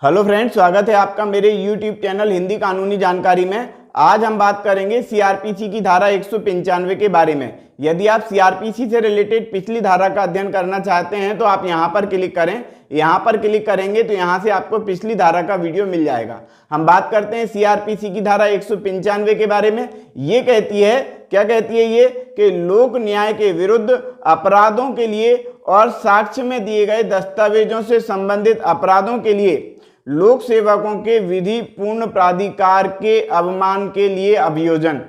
Hello friends, स्वागत है आपका मेरे YouTube चैनल हिंदी कानूनी जानकारी में। आज हम बात करेंगे सीआरपीसी की धारा 195 के बारे में। यदि आप सीआरपीसी से रिलेटेड पिछली धारा का अध्ययन करना चाहते हैं तो आप यहां पर क्लिक करें। यहां पर क्लिक करेंगे तो यहां से आपको पिछली धारा का वीडियो मिल जाएगा। हम बात करते हैं सीआरपीसी की धारा 195 के बारे में। ये कहती है, क्या कहती है ये, कि लोक न्याय के विरुद्ध अपराधों के लिए और साक्ष्य में दिए गए दस्तावेजों से संबंधित अपराधों के लिए लोक सेवकों के विधि पूर्ण प्राधिकार के अवमान के लिए अभियोजन।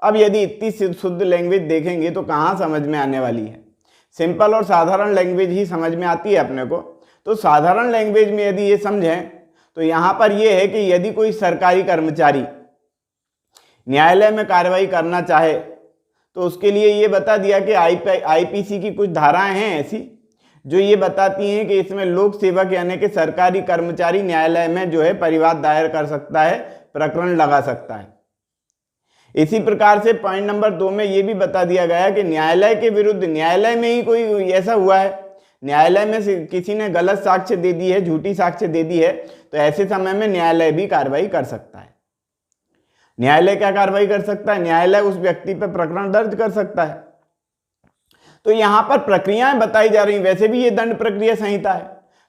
अब यदि इतनी शुद्ध लैंग्वेज देखेंगे तो कहाँ समझ में आने वाली है। सिंपल और साधारण लैंग्वेज ही समझ में आती है अपने को। तो साधारण लैंग्वेज में यदि ये समझें तो यहाँ पर ये है कि यदि कोई सरकारी कर्मचारी न्यायालय में कार्रवाई करना चाहे तो उसके लिए ये बता दिया कि आईपीसी की कुछ धाराएं हैं ऐसी जो ये बताती हैं कि इसमें लोक सेवक यानी कि सरकारी कर्मचारी न्यायालय में जो है परिवाद दायर कर सकता है, प्रकरण लगा सकता है। इसी प्रकार से पॉइंट नंबर 2 में ये भी बता दिया गया कि न्यायालय के विरुद्ध, न्यायालय में ही कोई ऐसा हुआ है, न्यायालय में किसी ने गलत साक्ष्य दे दी है, झूठी साक्ष्य दे दी है, तो ऐसे समय में न्यायालय भी कार्रवाई कर सकता है। न्यायालय क्या कार्रवाई कर सकता है? न्यायालय उस व्यक्ति पर प्रकरण दर्ज कर सकता है। तो यहां पर प्रक्रियाएं बताई जा रही हैं। वैसे भी ये दंड प्रक्रिया संहिता है,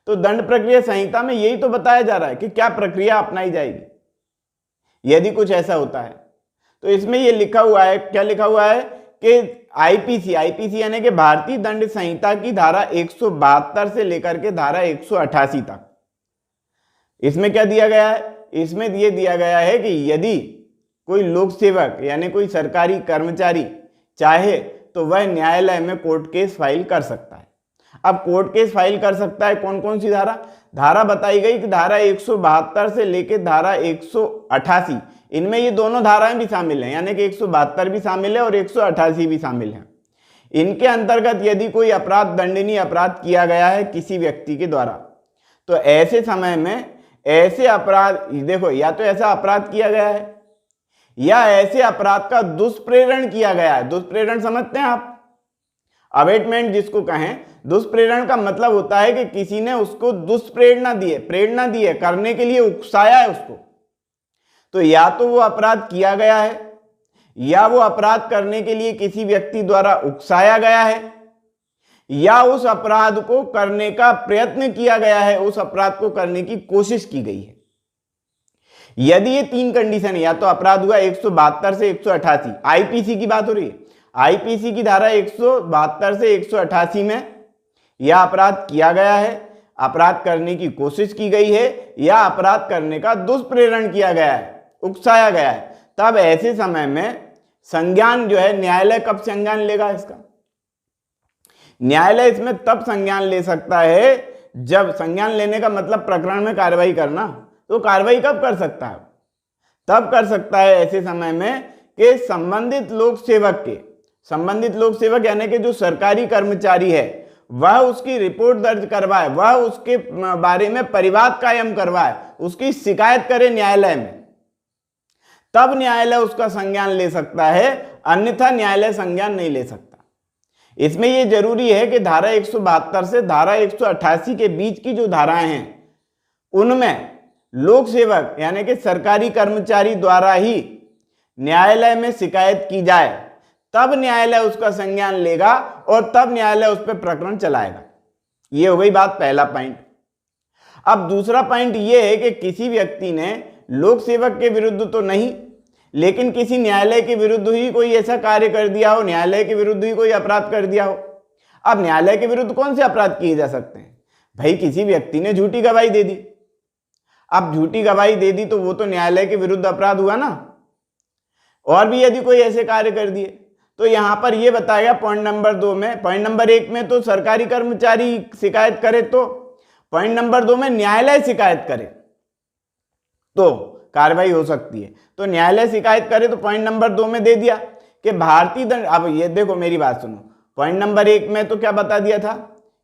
तो दंड प्रक्रिया संहिता में यही तो बताया जा रहा है कि क्या प्रक्रिया अपनाई जाएगी यदि कुछ ऐसा होता है। तो इसमें ये लिखा हुआ है, क्या लिखा हुआ है कि आईपीसी यानी कि भारतीय दंड संहिता की धारा 172 से लेकर के धारा 188 तक, इसमें क्या दिया गया है? इसमें ये दिया गया है कि यदि कोई लोक सेवक यानी कोई सरकारी कर्मचारी चाहे तो वह न्यायालय में कोर्ट केस फाइल कर सकता है। अब कोर्ट केस फाइल कर सकता है कौन कौन सी धारा बताई गई कि धारा 172 से लेकर धारा 188, इनमें ये दोनों धाराएं भी शामिल हैं, यानी कि 172 भी शामिल है और 188 भी शामिल है। इनके अंतर्गत यदि कोई अपराध, दंडनीय अपराध किया गया है किसी व्यक्ति के द्वारा, तो ऐसे समय में ऐसे अपराध, देखो, या तो ऐसा अपराध किया गया है या ऐसे अपराध का दुष्प्रेरण किया गया है। दुष्प्रेरण समझते हैं आप? अबेटमेंट जिसको कहें, दुष्प्रेरण का मतलब होता है कि किसी ने उसको दुष्प्रेरणा दी है, प्रेरणा दी है, करने के लिए उकसाया है उसको। तो या तो वो अपराध किया गया है या वो अपराध करने के लिए किसी व्यक्ति द्वारा उकसाया गया है या उस अपराध को करने का प्रयत्न किया गया है, उस अपराध को करने की कोशिश की गई है। यदि ये तीन कंडीशन है, या तो अपराध हुआ 172 से 188, आईपीसी की बात हो रही है, आईपीसी की धारा 172 से 188 में यह अपराध किया गया है, अपराध करने की कोशिश की गई है या अपराध करने का दुष्प्रेरण किया गया है, उकसाया गया है, तब ऐसे समय में संज्ञान जो है, न्यायालय कब संज्ञान लेगा इसका? न्यायालय इसमें तब संज्ञान ले सकता है जब, संज्ञान लेने का मतलब प्रकरण में कार्रवाई करना, तो कार्रवाई कब कर सकता है? तब कर सकता है ऐसे समय में कि संबंधित लोक सेवक यानी कि जो सरकारी कर्मचारी है वह उसकी रिपोर्ट दर्ज करवाए, वह उसके बारे में परिवाद कायम करवाए, उसकी शिकायत करे न्यायालय में, तब न्यायालय उसका संज्ञान ले सकता है, अन्यथा न्यायालय संज्ञान नहीं ले सकता। इसमें यह जरूरी है कि धारा 172 से धारा 188 के बीच की जो धाराएं हैं उनमें लोक सेवक यानी कि सरकारी कर्मचारी द्वारा ही न्यायालय में शिकायत की जाए, तब न्यायालय उसका संज्ञान लेगा और तब न्यायालय उस पर प्रकरण चलाएगा। ये हो गई बात, पहला पॉइंट। अब दूसरा पॉइंट ये है कि किसी व्यक्ति ने लोक सेवक के विरुद्ध तो नहीं, लेकिन किसी न्यायालय के विरुद्ध ही कोई ऐसा कार्य कर दिया हो, न्यायालय के विरुद्ध ही कोई अपराध कर दिया हो। अब न्यायालय के विरुद्ध कौन से अपराध किए जा सकते हैं? भाई, किसी व्यक्ति ने झूठी गवाही दे दी। अब झूठी गवाही दे दी तो वो तो न्यायालय के विरुद्ध अपराध हुआ ना। और भी यदि कोई ऐसे कार्य कर दिए तो यहां पर ये बताया पॉइंट नंबर 2 में, पॉइंट नंबर 1 में तो सरकारी कर्मचारी शिकायत करे, तो पॉइंट नंबर 2 में न्यायालय शिकायत करे तो कार्रवाई हो सकती है। तो न्यायालय शिकायत करे तो पॉइंट नंबर 2 में दे दिया कि भारतीय दंड, अब ये देखो मेरी बात सुनो, पॉइंट नंबर 1 में तो क्या बता दिया था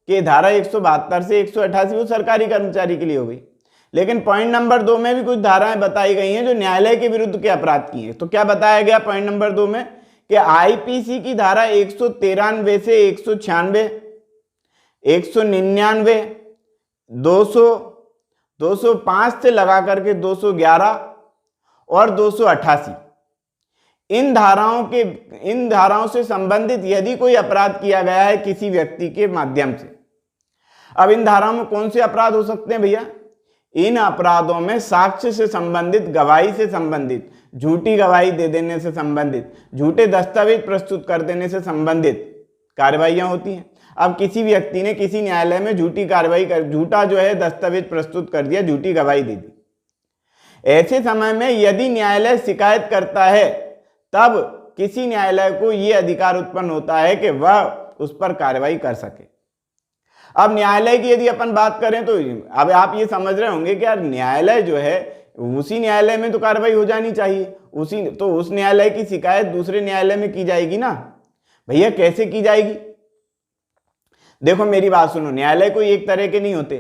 कि धारा 172 से 188 वो सरकारी कर्मचारी के लिए हो गई, लेकिन पॉइंट नंबर 2 में भी कुछ धाराएं बताई गई हैं जो न्यायालय के विरुद्ध के अपराध की हैं। तो क्या बताया गया पॉइंट नंबर 2 में कि आईपीसी की धारा 193 से 196, 199, 200, 205 से लगा करके 211 और 288 इन धाराओं से संबंधित यदि कोई अपराध किया गया है किसी व्यक्ति के माध्यम से। अब इन धाराओं में कौन से अपराध हो सकते हैं भैया? इन अपराधों में साक्ष्य से संबंधित, गवाही से संबंधित, झूठी गवाही दे देने से संबंधित, झूठे दस्तावेज प्रस्तुत कर देने से संबंधित कार्रवाइयां होती हैं। अब किसी व्यक्ति ने किसी न्यायालय में झूठा जो है दस्तावेज प्रस्तुत कर दिया, झूठी गवाही दे दी। ऐसे समय में यदि न्यायालय शिकायत करता है तब किसी न्यायालय को यह अधिकार उत्पन्न होता है कि वह उस पर कार्रवाई कर सके। अब न्यायालय की यदि अपन बात करें तो अब आप ये समझ रहे होंगे कि यार न्यायालय जो है उसी न्यायालय में तो कार्रवाई हो जानी चाहिए, उस न्यायालय की शिकायत दूसरे न्यायालय में की जाएगी ना। भैया कैसे की जाएगी? देखो मेरी बात सुनो, न्यायालय कोई एक तरह के नहीं होते,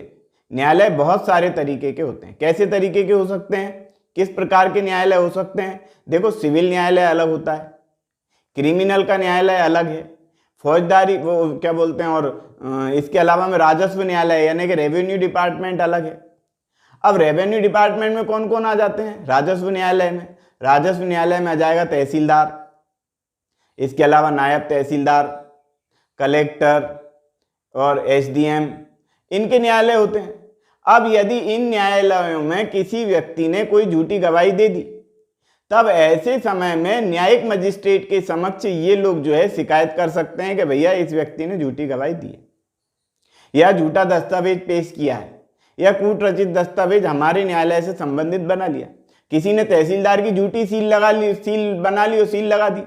न्यायालय बहुत सारे तरीके के होते हैं। कैसे तरीके के हो सकते हैं? किस प्रकार के न्यायालय हो सकते हैं? देखो सिविल न्यायालय अलग होता है, क्रिमिनल का न्यायालय अलग है, फौजदारी वो क्या बोलते हैं, और इसके अलावा में राजस्व न्यायालय यानी कि रेवेन्यू डिपार्टमेंट अलग है। अब रेवेन्यू डिपार्टमेंट में कौन कौन आ जाते हैं? राजस्व न्यायालय में आ जाएगा तहसीलदार, इसके अलावा नायब तहसीलदार, कलेक्टर और एसडीएम, इनके न्यायालय होते हैं। अब यदि इन न्यायालयों में किसी व्यक्ति ने कोई झूठी गवाही दे दी तब ऐसे समय में न्यायिक मजिस्ट्रेट के समक्ष ये लोग जो है शिकायत कर सकते हैं कि भैया इस व्यक्ति ने झूठी गवाही दी है, या झूठा दस्तावेज पेश किया है, या कूट रचित दस्तावेज हमारे न्यायालय से संबंधित बना लिया। किसी ने तहसीलदार की झूठी सील बना ली और सील लगा दी,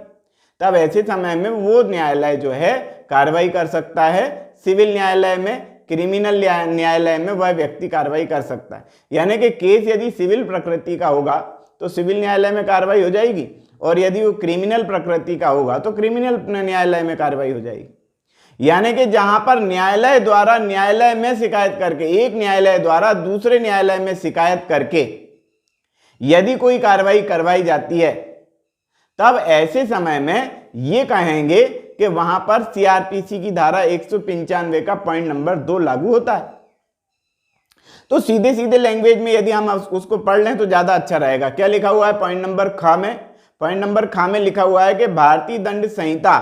तब ऐसे समय में वो न्यायालय जो है कार्रवाई कर सकता है। सिविल न्यायालय में, क्रिमिनल न्यायालय में वह व्यक्ति कार्रवाई कर सकता है। यानी कि केस यदि सिविल प्रकृति का होगा तो सिविल न्यायालय में कार्रवाई हो जाएगी, और यदि वो क्रिमिनल प्रकृति का होगा तो क्रिमिनल न्यायालय में कार्रवाई हो जाएगी। यानी कि जहां पर न्यायालय द्वारा न्यायालय में शिकायत करके, एक न्यायालय द्वारा दूसरे न्यायालय में शिकायत करके यदि कोई कार्रवाई करवाई जाती है तब ऐसे समय में ये कहेंगे कि वहां पर सीआरपीसी की धारा 195 का पॉइंट नंबर 2 लागू होता है। तो सीधे सीधे लैंग्वेज में यदि हम उसको पढ़ लें तो ज्यादा अच्छा रहेगा। क्या लिखा हुआ है पॉइंट नंबर ख में लिखा हुआ है कि भारतीय दंड संहिता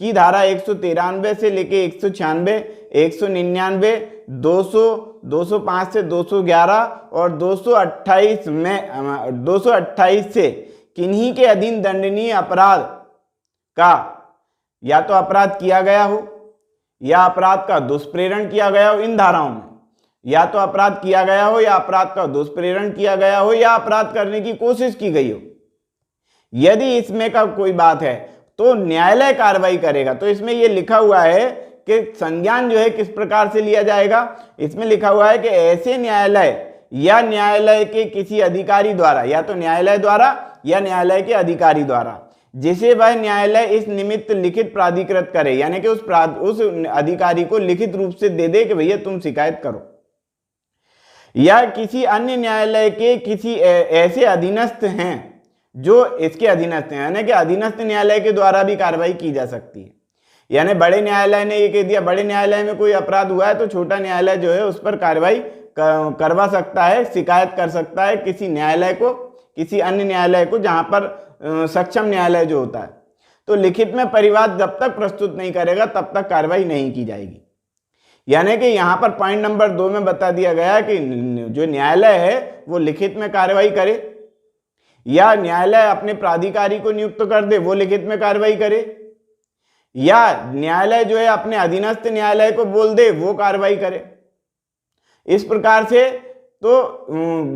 की धारा 193 से लेके 196, 199, 200, 205 से 211 और 228 से किन्हीं के अधीन दंडनीय अपराध का या तो अपराध किया गया हो या अपराध का दुष्प्रेरण किया गया हो। इन धाराओं में या तो अपराध किया गया हो या अपराध का दुष्प्रेरण किया गया हो या अपराध करने की कोशिश की गई हो। यदि इसमें का कोई बात है तो न्यायालय कार्रवाई करेगा। तो इसमें यह लिखा हुआ है कि संज्ञान जो है किस प्रकार से लिया जाएगा। इसमें लिखा हुआ है कि ऐसे न्यायालय या न्यायालय के किसी अधिकारी द्वारा, या तो न्यायालय द्वारा या न्यायालय के अधिकारी द्वारा, जिसे वह न्यायालय इस निमित्त लिखित प्राधिकृत करे, यानी कि उस अधिकारी को लिखित रूप से दे दे कि भैया तुम शिकायत करो, या किसी अन्य न्यायालय के किसी ऐसे अधीनस्थ हैं जो इसके अधीनस्थ हैं, यानी कि अधीनस्थ न्यायालय के द्वारा भी कार्रवाई की जा सकती है। यानी बड़े न्यायालय ने ये कह दिया, बड़े न्यायालय में कोई अपराध हुआ है तो छोटा न्यायालय जो है उस पर कार्रवाई करवा सकता है, शिकायत कर सकता है किसी न्यायालय को, किसी अन्य न्यायालय को, जहां पर सक्षम न्यायालय जो होता है। तो लिखित में परिवाद जब तक प्रस्तुत नहीं करेगा तब तक कार्रवाई नहीं की जाएगी। यानी कि यहां पर पॉइंट नंबर 2 में बता दिया गया कि जो न्यायालय है वो लिखित में कार्रवाई करे, या न्यायालय अपने प्राधिकारी को नियुक्त कर दे वो लिखित में कार्रवाई करे, या न्यायालय जो है अपने अधीनस्थ न्यायालय को बोल दे वो कार्रवाई करे। इस प्रकार से तो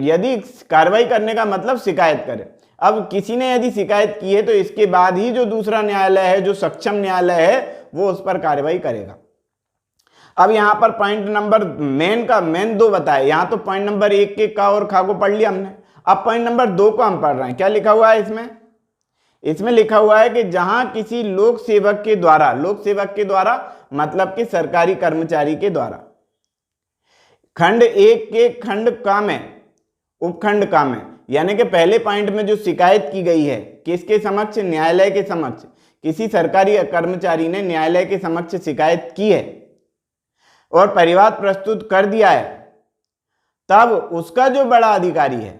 यदि कार्रवाई करने का मतलब शिकायत करे। अब किसी ने यदि शिकायत की है तो इसके बाद ही जो दूसरा न्यायालय है, जो सक्षम न्यायालय है, वो उस पर कार्रवाई करेगा। अब यहां पर पॉइंट नंबर मेन 2 बताए। यहां तो पॉइंट नंबर 1 के का और खा को पढ़ लिया हमने। अब पॉइंट नंबर 2 को हम पढ़ रहे हैं। क्या लिखा हुआ है इसमें लिखा हुआ है कि जहां किसी लोक सेवक के द्वारा मतलब कि सरकारी कर्मचारी के द्वारा खंड 1 के खंड का में, उपखंड का में, यानी कि पहले पॉइंट में जो शिकायत की गई है किसके समक्ष, न्यायालय के समक्ष, किसी सरकारी कर्मचारी ने न्यायालय के समक्ष शिकायत की है और परिवाद प्रस्तुत कर दिया है, तब उसका जो बड़ा अधिकारी है,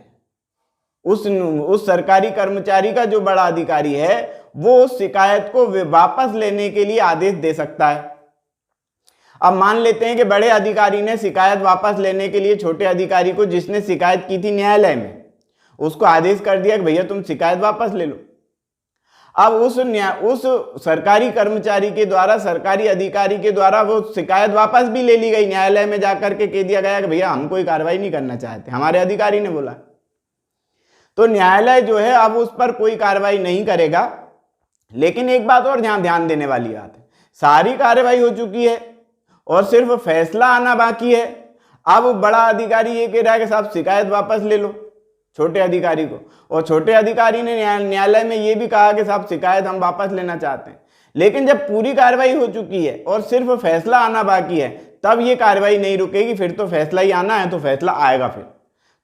उस सरकारी कर्मचारी का जो बड़ा अधिकारी है, वो उस शिकायत को वापस लेने के लिए आदेश दे सकता है। अब मान लेते हैं कि बड़े अधिकारी ने शिकायत वापस लेने के लिए छोटे अधिकारी को, जिसने शिकायत की थी न्यायालय में, उसको आदेश कर दिया कि भैया तुम शिकायत वापस ले लो। अब उस सरकारी कर्मचारी के द्वारा, सरकारी अधिकारी के द्वारा वो शिकायत वापस भी ले ली गई, न्यायालय में जाकर के कह दिया गया कि भैया हम कोई कार्रवाई नहीं करना चाहते, हमारे अधिकारी ने बोला। तो न्यायालय जो है अब उस पर कोई कार्रवाई नहीं करेगा। लेकिन एक बात और ध्यान देने वाली बात है, सारी कार्रवाई हो चुकी है और सिर्फ फैसला आना बाकी है। अब बड़ा अधिकारी ये कह रहा है कि साहब शिकायत वापस ले लो छोटे अधिकारी को, और छोटे अधिकारी ने न्यायालय में ये भी कहा कि साहब शिकायत हम वापस लेना चाहते हैं। लेकिन जब पूरी कार्रवाई हो चुकी है और सिर्फ फैसला आना बाकी है, तब ये कार्रवाई नहीं रुकेगी। फिर तो फैसला ही आना है, तो फैसला आएगा फिर,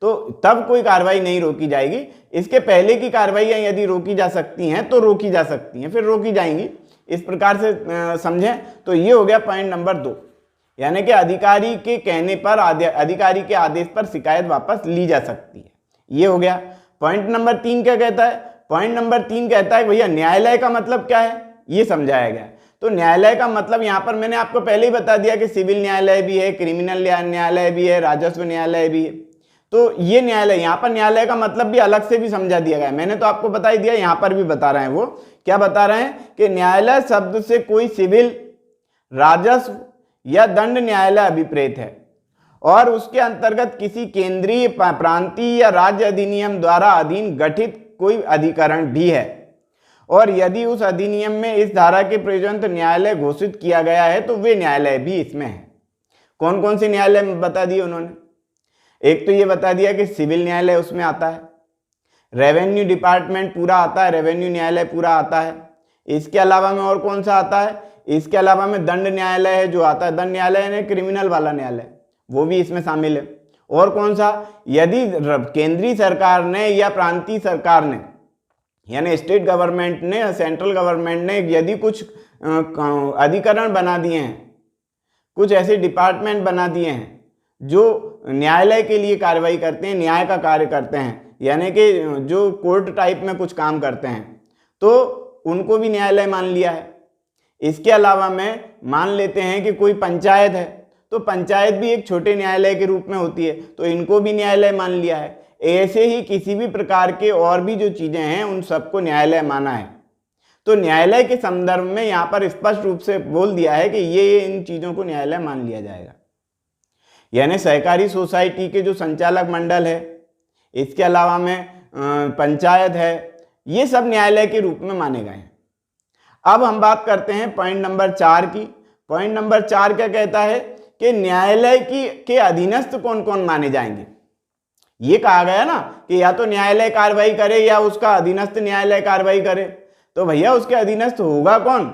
तो तब कोई कार्रवाई नहीं रोकी जाएगी। इसके पहले की कार्रवाइयाँ यदि रोकी जा सकती हैं तो रोकी जा सकती हैं, फिर रोकी जाएंगी। इस प्रकार से समझें। तो ये हो गया पॉइंट नंबर 2, यानी कि अधिकारी के कहने पर, अधिकारी के आदेश पर शिकायत वापस ली जा सकती है। ये हो गया। पॉइंट नंबर 3 क्या कहता है? पॉइंट नंबर 3 कहता है भैया न्यायालय का मतलब क्या है, ये समझाया गया। तो न्यायालय का मतलब यहाँ पर मैंने आपको पहले ही बता दिया कि सिविल न्यायालय भी है, क्रिमिनल न्यायालय भी है, राजस्व न्यायालय भी है। तो ये न्यायालय, यहाँ पर न्यायालय का मतलब भी अलग से भी समझा दिया गया है। मैंने तो आपको बता ही दिया, यहाँ पर भी बता रहे हैं। वो क्या बता रहे हैं कि न्यायालय शब्द से कोई सिविल, राजस्व या दंड न्यायालय अभिप्रेत है और उसके अंतर्गत किसी केंद्रीय, प्रांतीय या राज्य अधिनियम द्वारा अधीन गठित कोई अधिकरण भी है, और यदि उस अधिनियम में इस धारा के प्रयोजन न्यायालय घोषित किया गया है तो वे न्यायालय भी इसमें है। कौन कौन से न्यायालय बता दिए उन्होंने? एक तो ये बता दिया कि सिविल न्यायालय उसमें आता है, रेवेन्यू डिपार्टमेंट पूरा आता है, रेवेन्यू न्यायालय पूरा आता है। इसके अलावा में और कौन सा आता है? इसके अलावा में दंड न्यायालय है जो आता है, दंड न्यायालय यानी क्रिमिनल वाला न्यायालय, वो भी इसमें शामिल है। और कौन सा? यदि केंद्रीय सरकार ने या प्रांतीय सरकार ने, यानी स्टेट गवर्नमेंट ने या सेंट्रल गवर्नमेंट ने यदि कुछ अधिकरण बना दिए हैं, कुछ ऐसे डिपार्टमेंट बना दिए हैं जो न्यायालय के लिए कार्रवाई करते हैं, न्याय का कार्य करते हैं, यानी कि जो कोर्ट टाइप में कुछ काम करते हैं, तो उनको भी न्यायालय मान लिया है। इसके अलावा में मान लेते हैं कि कोई पंचायत है, तो पंचायत भी एक छोटे न्यायालय के रूप में होती है, तो इनको भी न्यायालय मान लिया है। ऐसे ही किसी भी प्रकार के और भी जो चीज़ें हैं उन सबको न्यायालय माना है। तो न्यायालय के संदर्भ में यहाँ पर स्पष्ट रूप से बोल दिया है कि ये इन चीज़ों को न्यायालय मान लिया जाएगा। यानी सहकारी सोसाइटी के जो संचालक मंडल है, इसके अलावा में पंचायत है, ये सब न्यायालय के रूप में माने गए हैं। अब हम बात करते हैं पॉइंट नंबर 4 की। पॉइंट नंबर 4 क्या कहता है कि न्यायालय के अधीनस्थ कौन कौन माने जाएंगे। ये कहा गया ना कि या तो न्यायालय कार्रवाई करे या उसका अधीनस्थ न्यायालय कार्रवाई करे, तो भैया उसके अधीनस्थ होगा कौन?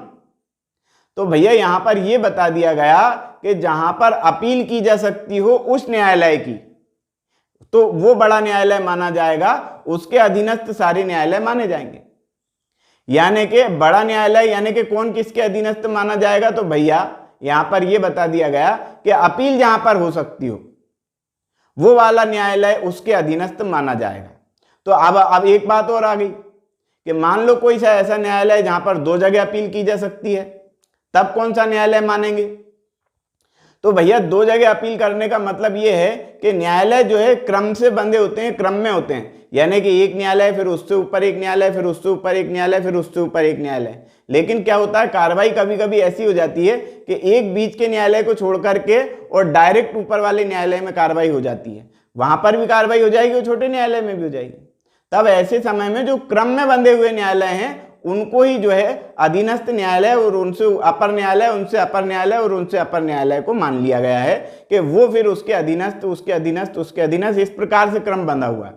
तो भैया यहाँ पर ये बता दिया गया कि जहां पर अपील की जा सकती हो उस न्यायालय की, तो वो बड़ा न्यायालय माना जाएगा, उसके अधीनस्थ सारे न्यायालय माने जाएंगे। यानी कि बड़ा न्यायालय यानी कि कौन किसके अधीनस्थ माना जाएगा? तो भैया यहां पर यह बता दिया गया कि अपील जहां पर हो सकती हो वो वाला न्यायालय उसके अधीनस्थ माना जाएगा। तो अब एक बात और आ गई कि मान लो कोई सा ऐसा न्यायालय जहां पर 2 जगह अपील की जा सकती है, तब कौन सा न्यायालय मानेंगे? तो भैया 2 जगह अपील करने का मतलब ये है कि न्यायालय जो है क्रम से बंधे होते हैं, क्रम में होते हैं। यानी कि एक न्यायालय, फिर उससे ऊपर एक न्यायालय, फिर उससे ऊपर एक न्यायालय, फिर उससे ऊपर एक न्यायालय। लेकिन क्या होता है, कार्रवाई कभी कभी ऐसी हो जाती है कि एक बीच के न्यायालय को छोड़ करके और डायरेक्ट ऊपर वाले न्यायालय में कार्रवाई हो जाती है। वहां पर भी कार्रवाई हो जाएगी और छोटे न्यायालय में भी हो जाएगी। तब ऐसे समय में जो क्रम में बंधे हुए न्यायालय हैं उनको ही जो है अधीनस्थ न्यायालय और उनसे अपर न्यायालय, उनसे अपर न्यायालय और उनसे अपर न्यायालय को मान लिया गया है कि वो फिर उसके अधीनस्थ, उसके अधीनस्थ, उसके अधीनस्थ, इस प्रकार से क्रम बंधा हुआ है।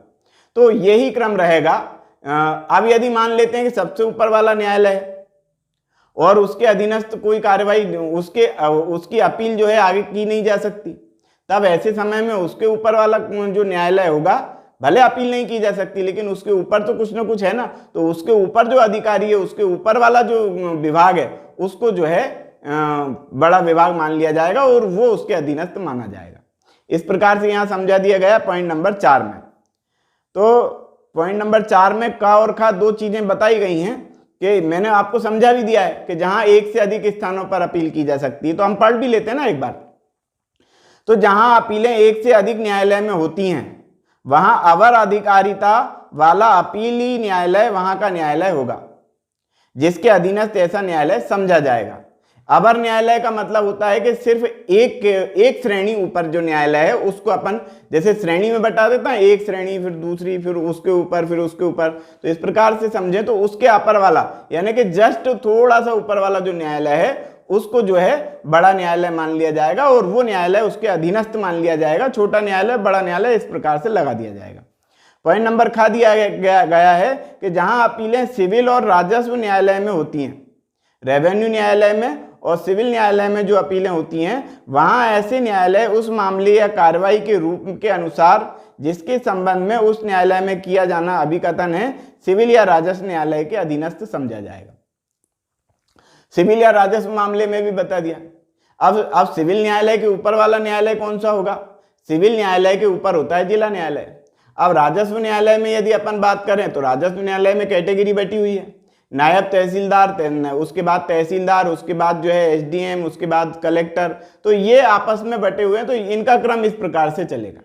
तो यही क्रम रहेगा। अब यदि मान लेते हैं कि सबसे ऊपर वाला न्यायालय है और उसके अधीनस्थ कोई कार्रवाई, उसकी अपील जो है आगे की नहीं जा सकती, तब ऐसे समय में उसके ऊपर वाला जो न्यायालय होगा, भले अपील नहीं की जा सकती लेकिन उसके ऊपर तो कुछ ना कुछ है ना, तो उसके ऊपर जो अधिकारी है, उसके ऊपर वाला जो विभाग है, उसको जो है बड़ा विभाग मान लिया जाएगा और वो उसके अधीनस्थ माना जाएगा। इस प्रकार से यहाँ समझा दिया गया पॉइंट नंबर 4 में। तो पॉइंट नंबर 4 में क और ख दो चीजें बताई गई हैं कि मैंने आपको समझा भी दिया है कि जहां एक से अधिक स्थानों पर अपील की जा सकती है। तो हम पढ़ भी लेते हैं ना एक बार। तो जहां अपीलें एक से अधिक न्यायालय में होती हैं वहां अवर अधिकारिता वाला अपीली न्यायालय वहां का न्यायालय होगा, जिसके अधीनस्थ ऐसा न्यायालय समझा जाएगा। अवर न्यायालय का मतलब होता है कि सिर्फ एक श्रेणी ऊपर जो न्यायालय है उसको अपन जैसे श्रेणी में बता देता है, एक श्रेणी फिर दूसरी फिर उसके ऊपर फिर उसके ऊपर, तो इस प्रकार से समझे तो उसके अपर वाला यानी कि जस्ट थोड़ा सा ऊपर वाला जो न्यायालय है उसको जो है बड़ा न्यायालय मान लिया जाएगा और वो न्यायालय उसके अधीनस्थ मान लिया जाएगा। छोटा न्यायालय बड़ा न्यायालय इस प्रकार से लगा दिया जाएगा। पॉइंट नंबर ख दिया गया है कि जहां अपीलें सिविल और राजस्व न्यायालय में होती हैं, रेवेन्यू न्यायालय में और सिविल न्यायालय में जो अपीलें होती हैं वहां ऐसे न्यायालय उस मामले या कार्रवाई के रूप के अनुसार जिसके संबंध में उस न्यायालय में किया जाना अभिकथन है सिविल या राजस्व न्यायालय के अधीनस्थ समझा जाएगा। सिविल या राजस्व मामले में भी बता दिया। अब सिविल न्यायालय के ऊपर वाला न्यायालय कौन सा होगा? सिविल न्यायालय के ऊपर होता है जिला न्यायालय। अब राजस्व न्यायालय में यदि अपन बात करें तो राजस्व न्यायालय में कैटेगरी बटी हुई है, नायब तहसीलदार, उसके बाद तहसीलदार, उसके बाद जो है एसडीएम, उसके बाद कलेक्टर। तो ये आपस में बटे हुए हैं, तो इनका क्रम इस प्रकार से चलेगा।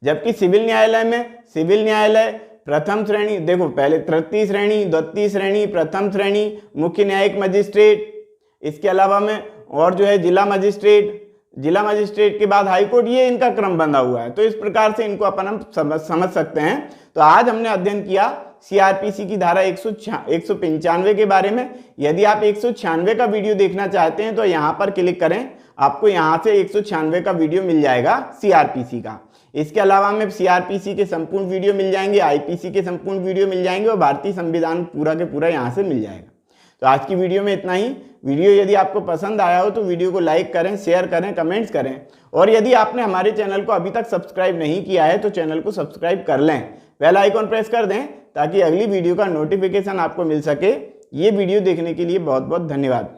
जबकि सिविल न्यायालय में सिविल न्यायालय प्रथम श्रेणी, देखो पहले तृतीय श्रेणी, द्वितीय श्रेणी, प्रथम श्रेणी, मुख्य न्यायिक मजिस्ट्रेट, इसके अलावा में और जो है जिला मजिस्ट्रेट, जिला मजिस्ट्रेट के बाद हाईकोर्ट, ये इनका क्रम बंधा हुआ है। तो इस प्रकार से इनको अपन हम समझ सकते हैं। तो आज हमने अध्ययन किया सीआरपीसी की धारा 195 के बारे में। यदि आप 196 का वीडियो देखना चाहते हैं तो यहाँ पर क्लिक करें, आपको यहाँ से 196 का वीडियो मिल जाएगा सीआरपीसी का। इसके अलावा में सीआरपीसी के संपूर्ण वीडियो मिल जाएंगे, आईपीसी के संपूर्ण वीडियो मिल जाएंगे और भारतीय संविधान पूरा के पूरा यहाँ से मिल जाएगा। तो आज की वीडियो में इतना ही। वीडियो यदि आपको पसंद आया हो तो वीडियो को लाइक करें, शेयर करें, कमेंट्स करें। और यदि आपने हमारे चैनल को अभी तक सब्सक्राइब नहीं किया है तो चैनल को सब्सक्राइब कर लें, बेल आइकॉन प्रेस कर दें ताकि अगली वीडियो का नोटिफिकेशन आपको मिल सके। ये वीडियो देखने के लिए बहुत बहुत धन्यवाद।